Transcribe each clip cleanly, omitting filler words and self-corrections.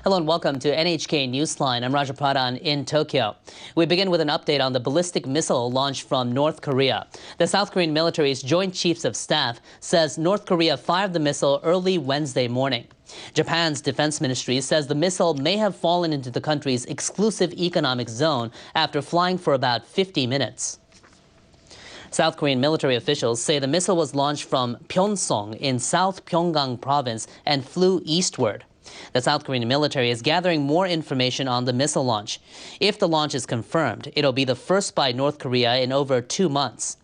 Hello and welcome to NHK Newsline. I'm Raja Pradhan in Tokyo. We begin with an update on the ballistic missile launched from North Korea. The South Korean military's Joint Chiefs of Staff says North Korea fired the missile early Wednesday morning. Japan's defense ministry says the missile may have fallen into the country's exclusive economic zone after flying for about 50 minutes. South Korean military officials say the missile was launched from Pyeongseong in South Pyeonggang province and flew eastward. The South Korean military is gathering more information on the missile launch. If the launch is confirmed, it'll be the first by North Korea in over 2 months.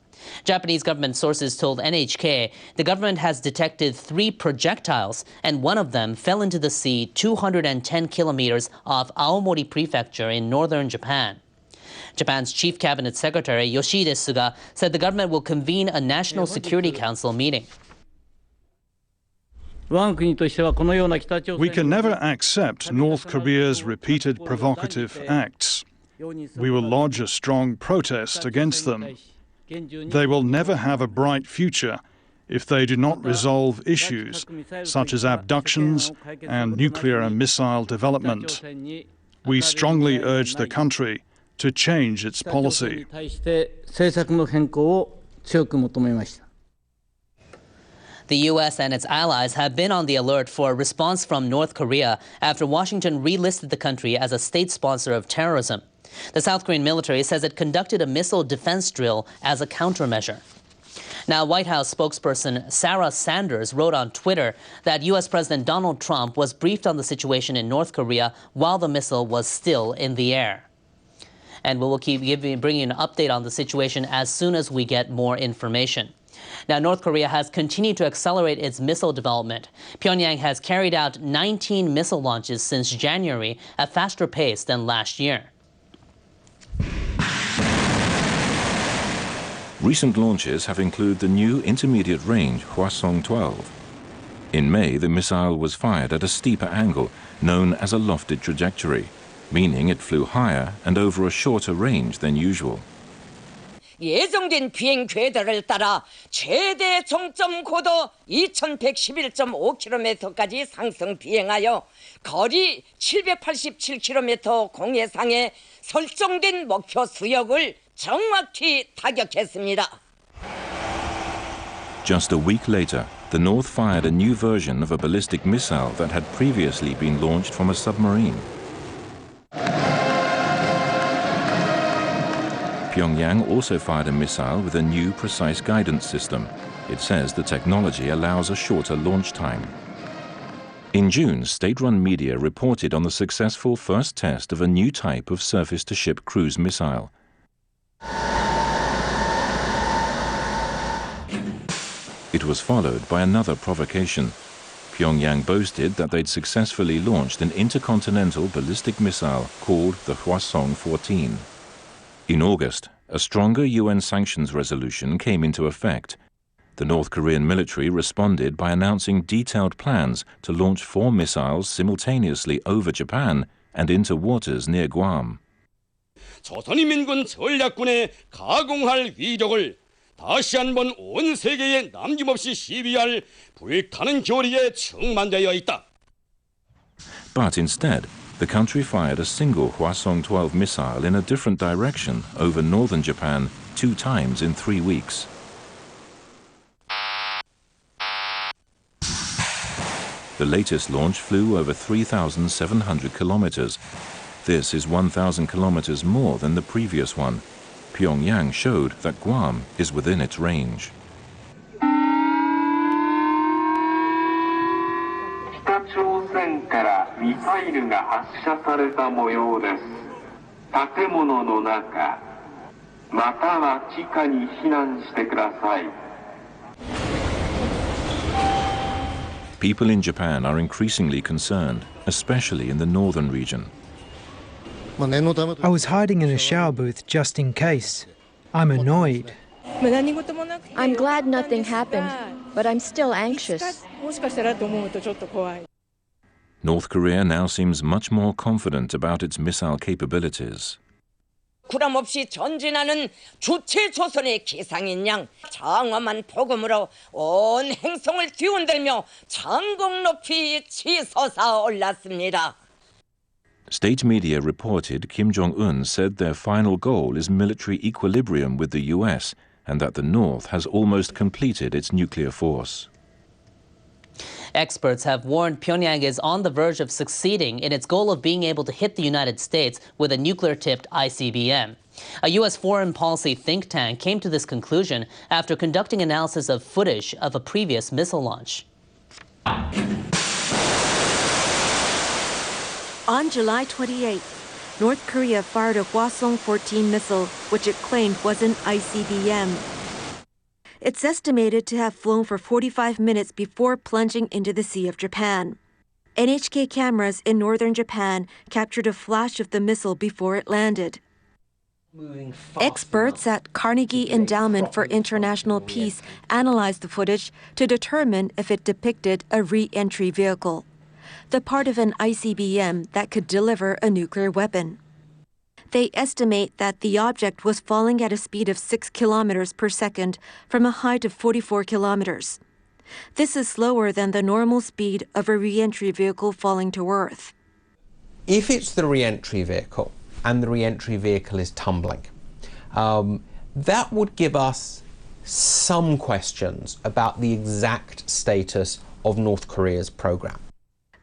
Japanese government sources told NHK the government has detected 3 projectiles, and one of them fell into the sea 210 kilometers off Aomori Prefecture in northern Japan. Japan's Chief Cabinet Secretary Yoshihide Suga said the government will convene a National Security Council meeting. We can never accept North Korea's repeated provocative acts. We will lodge a strong protest against them. They will never have a bright future if they do not resolve issues such as abductions and nuclear and missile development. We strongly urge the country to change its policy. The U.S. and its allies have been on the alert for a response from North Korea after Washington relisted the country as a state sponsor of terrorism. The South Korean military says it conducted a missile defense drill as a countermeasure. Now, White House spokesperson Sarah Sanders wrote on Twitter that U.S. President Donald Trump was briefed on the situation in North Korea while the missile was still in the air. And we will keep bringing an update on the situation as soon as we get more information. Now, North Korea has continued to accelerate its missile development. Pyongyang has carried out 19 missile launches since January, at faster pace than last year. Recent launches have included the new intermediate-range Hwasong-12. In May, the missile was fired at a steeper angle, known as a lofted trajectory, meaning it flew higher and over a shorter range than usual. 예정된 비행 궤도를 따라 최대 정점 고도 2111.5km까지 상승 비행하여 거리 787km 공해상에 설정된 목표 수역을 정확히 타격했습니다. Just a week later, the North fired a new version of a ballistic missile that had previously been launched from a submarine. Pyongyang also fired a missile with a new precise guidance system. It says the technology allows a shorter launch time. In June, state-run media reported on the successful first test of a new type of surface-to-ship cruise missile. It was followed by another provocation. Pyongyang boasted that they'd successfully launched an intercontinental ballistic missile called the Hwasong-14. In August, a stronger UN sanctions resolution came into effect. The North Korean military responded by announcing detailed plans to launch 4 missiles simultaneously over Japan and into waters near Guam. 조선인민군 전략군의 가공할 위력을 다시 한번 온 세계에 남김없이 시비할 불타는 교리에 충만되어 있다. But instead, the country fired a single Hwasong-12 missile in a different direction over northern Japan 2 times in 3 weeks. The latest launch flew over 3,700 kilometers. This is 1,000 kilometers more than the previous one. Pyongyang showed that Guam is within its range. People in Japan are increasingly concerned, especially in the northern region. I was hiding in a shower booth just in case. I'm annoyed. I'm glad nothing happened, but I'm still anxious. North Korea now seems much more confident about its missile capabilities. 구람 없이 전진하는 주체 조선의 기상인 양 장엄한 폭음으로 온 행성을 뒤흔들며 장곡 높이 치솟아 올랐습니다. State media reported Kim Jong-un said their final goal is military equilibrium with the US and that the North has almost completed its nuclear force. Experts have warned Pyongyang is on the verge of succeeding in its goal of being able to hit the United States with a nuclear-tipped ICBM. A U.S. foreign policy think tank came to this conclusion after conducting analysis of footage of a previous missile launch. On July 28th, North Korea fired a Hwasong-14 missile, which it claimed was an ICBM. It's estimated to have flown for 45 minutes before plunging into the Sea of Japan. NHK cameras in northern Japan captured a flash of the missile before it landed. Experts at Carnegie Endowment for International Peace analyzed the footage to determine if it depicted a re-entry vehicle, the part of an ICBM that could deliver a nuclear weapon. They estimate that the object was falling at a speed of 6 kilometers per second from a height of 44 kilometers. This is slower than the normal speed of a re-entry vehicle falling to Earth. If it's the re-entry vehicle and the re-entry vehicle is tumbling, that would give us some questions about the exact status of North Korea's program.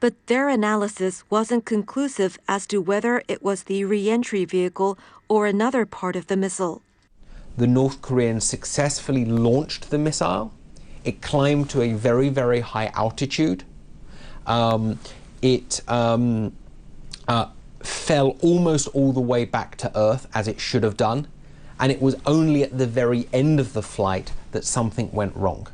But their analysis wasn't conclusive as to whether it was the re-entry vehicle or another part of the missile. The North Koreans successfully launched the missile. It climbed to a very, very high altitude. It fell almost all the way back to Earth, as it should have done. And it was only at the very end of the flight that something went wrong.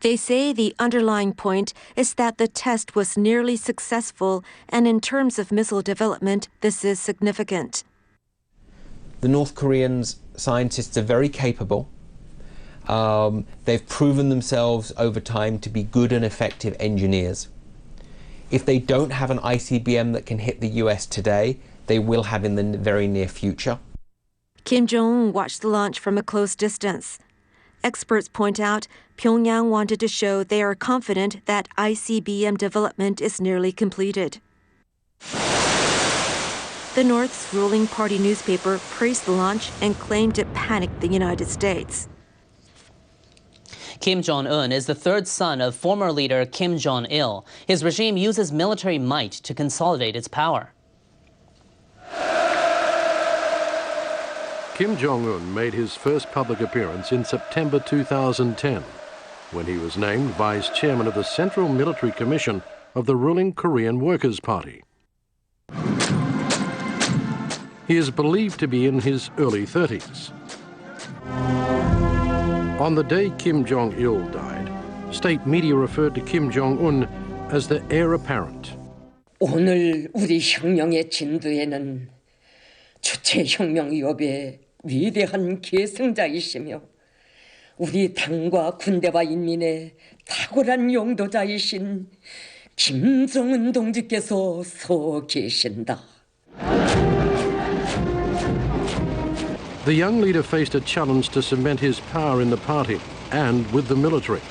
They say the underlying point is that the test was nearly successful, and in terms of missile development, this is significant. The North Koreans scientists are very capable. They've proven themselves over time to be good and effective engineers. If they don't have an ICBM that can hit the US today, they will have in the very near future. Kim Jong-un watched the launch from a close distance. Experts point out Pyongyang wanted to show they are confident that ICBM development is nearly completed. The North's ruling party newspaper praised the launch and claimed it panicked the United States. Kim Jong-un is the third son of former leader Kim Jong-il. His regime uses military might to consolidate its power. Kim Jong-un made his first public appearance in September 2010, when he was named vice chairman of the Central Military Commission of the ruling Korean Workers' Party. He is believed to be in his early 30s. On the day Kim Jong-il died, state media referred to Kim Jong-un as the heir apparent. 오늘 우리 혁명의 진도에는 주체혁명 위협의 위대한 계승자이시며 우리 당과 군대와 인민의 탁월한 용도자이신 김정은 동지께서 서 계신다. The young leader faced a challenge to cement his power in the party and with the military.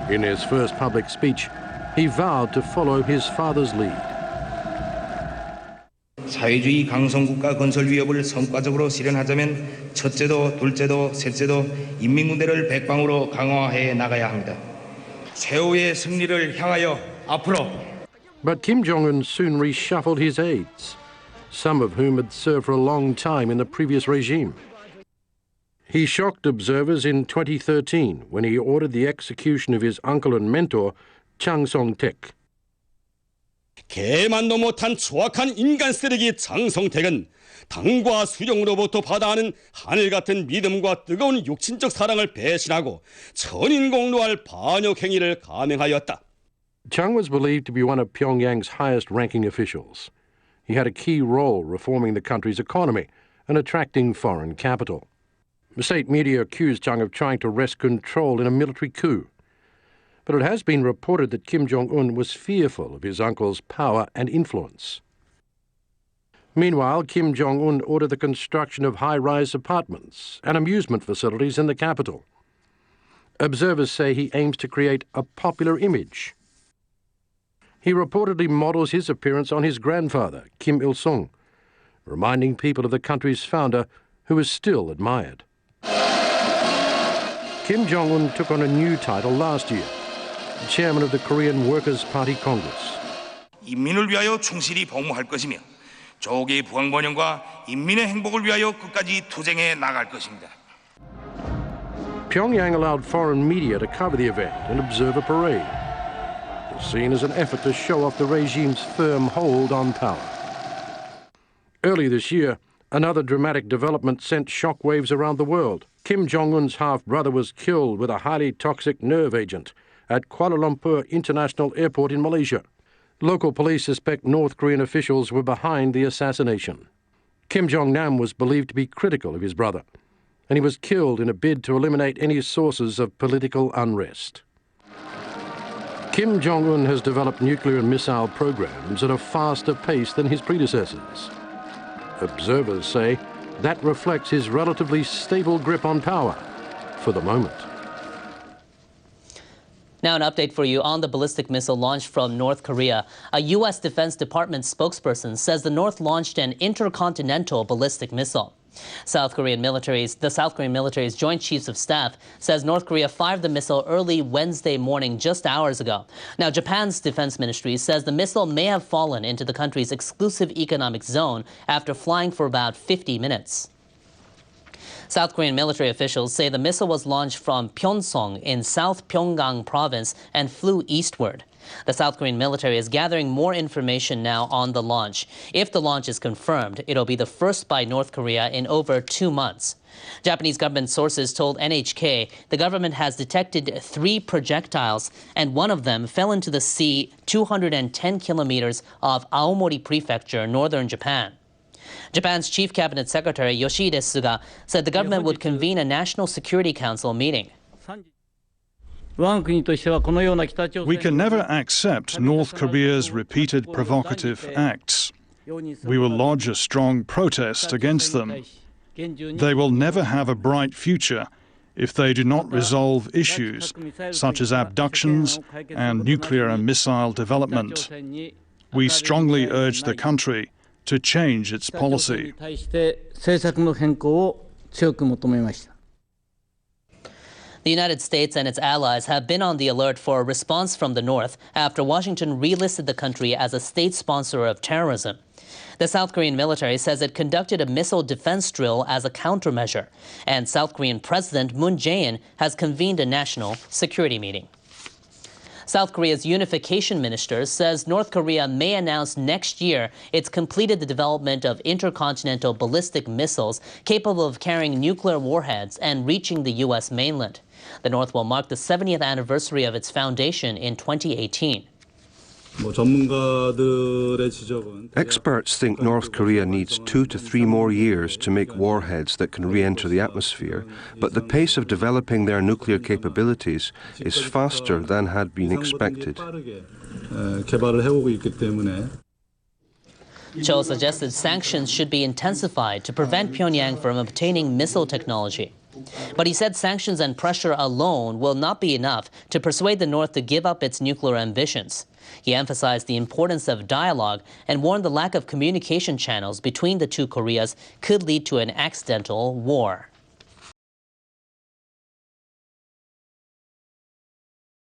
In his first public speech, he vowed to follow his father's lead. 사회주의 강성국가 건설 위협을 성과적으로 실현하자면 첫째도 둘째도 셋째도 인민군대를 백방으로 강화해 나가야 합니다. 최후의 승리를 향하여 앞으로. But Kim Jong-un soon reshuffled his aides, some of whom had served for a long time in the previous regime. He shocked observers in 2013 when he ordered the execution of his uncle and mentor, Chang Song-taek. 개만도 못한 추악한 인간 쓰레기 장성택은 당과 수령으로부터 받아하는 하늘 같은 믿음과 뜨거운 육친적 사랑을 배신하고 천인공노할 반역 행위를 감행하였다. Chang was believed to be one of Pyongyang's highest-ranking officials. He had a key role reforming the country's economy and attracting foreign capital. The state media accused Chang of trying to wrest control in a military coup. But it has been reported that Kim Jong-un was fearful of his uncle's power and influence. Meanwhile, Kim Jong-un ordered the construction of high-rise apartments and amusement facilities in the capital. Observers say he aims to create a popular image. He reportedly models his appearance on his grandfather, Kim Il-sung, reminding people of the country's founder, who is still admired. Kim Jong-un took on a new title last year, chairman of the Korean Workers' Party Congress. 인민을 위하여 충실히 복무할 것이며 조국의 부강번영과 인민의 행복을 위하여 끝까지 투쟁해 나갈 것입니다. Pyongyang allowed foreign media to cover the event and observe a parade. It's seen as an effort to show off the regime's firm hold on power. Early this year, another dramatic development sent shockwaves around the world. Kim Jong-un's half-brother was killed with a highly toxic nerve agent at Kuala Lumpur International Airport in Malaysia. Local police suspect North Korean officials were behind the assassination. Kim Jong-nam was believed to be critical of his brother, and he was killed in a bid to eliminate any sources of political unrest. Kim Jong-un has developed nuclear and missile programs at a faster pace than his predecessors. Observers say that reflects his relatively stable grip on power for the moment. Now an update for you on the ballistic missile launched from North Korea. A U.S. Defense Department spokesperson says the North launched an intercontinental ballistic missile. The South Korean military's Joint Chiefs of Staff says North Korea fired the missile early Wednesday morning, just hours ago. Now, Japan's defense ministry says the missile may have fallen into the country's exclusive economic zone after flying for about 50 minutes. South Korean military officials say the missile was launched from Pyeongsang in South Pyeonggang province and flew eastward. The South Korean military is gathering more information now on the launch. If the launch is confirmed, it'll be the first by North Korea in over 2 months. Japanese government sources told NHK the government has detected 3 projectiles, and one of them fell into the sea 210 kilometers off Aomori Prefecture, northern Japan. Japan's Chief Cabinet Secretary Yoshihide Suga said the government would convene a National Security Council meeting. We can never accept North Korea's repeated provocative acts. We will lodge a strong protest against them. They will never have a bright future if they do not resolve issues such as abductions and nuclear and missile development. We strongly urge the country to change its policy. The United States and its allies have been on the alert for a response from the North after Washington relisted the country as a state sponsor of terrorism. The South Korean military says it conducted a missile defense drill as a countermeasure, and South Korean President Moon Jae-in has convened a national security meeting. South Korea's unification minister says North Korea may announce next year it's completed the development of intercontinental ballistic missiles capable of carrying nuclear warheads and reaching the U.S. mainland. The North will mark the 70th anniversary of its foundation in 2018. Experts think North Korea needs 2 to 3 more years to make warheads that can re-enter the atmosphere, but the pace of developing their nuclear capabilities is faster than had been expected. Cho suggested sanctions should be intensified to prevent Pyongyang from obtaining missile technology. But he said sanctions and pressure alone will not be enough to persuade the North to give up its nuclear ambitions. He emphasized the importance of dialogue and warned the lack of communication channels between the two Koreas could lead to an accidental war.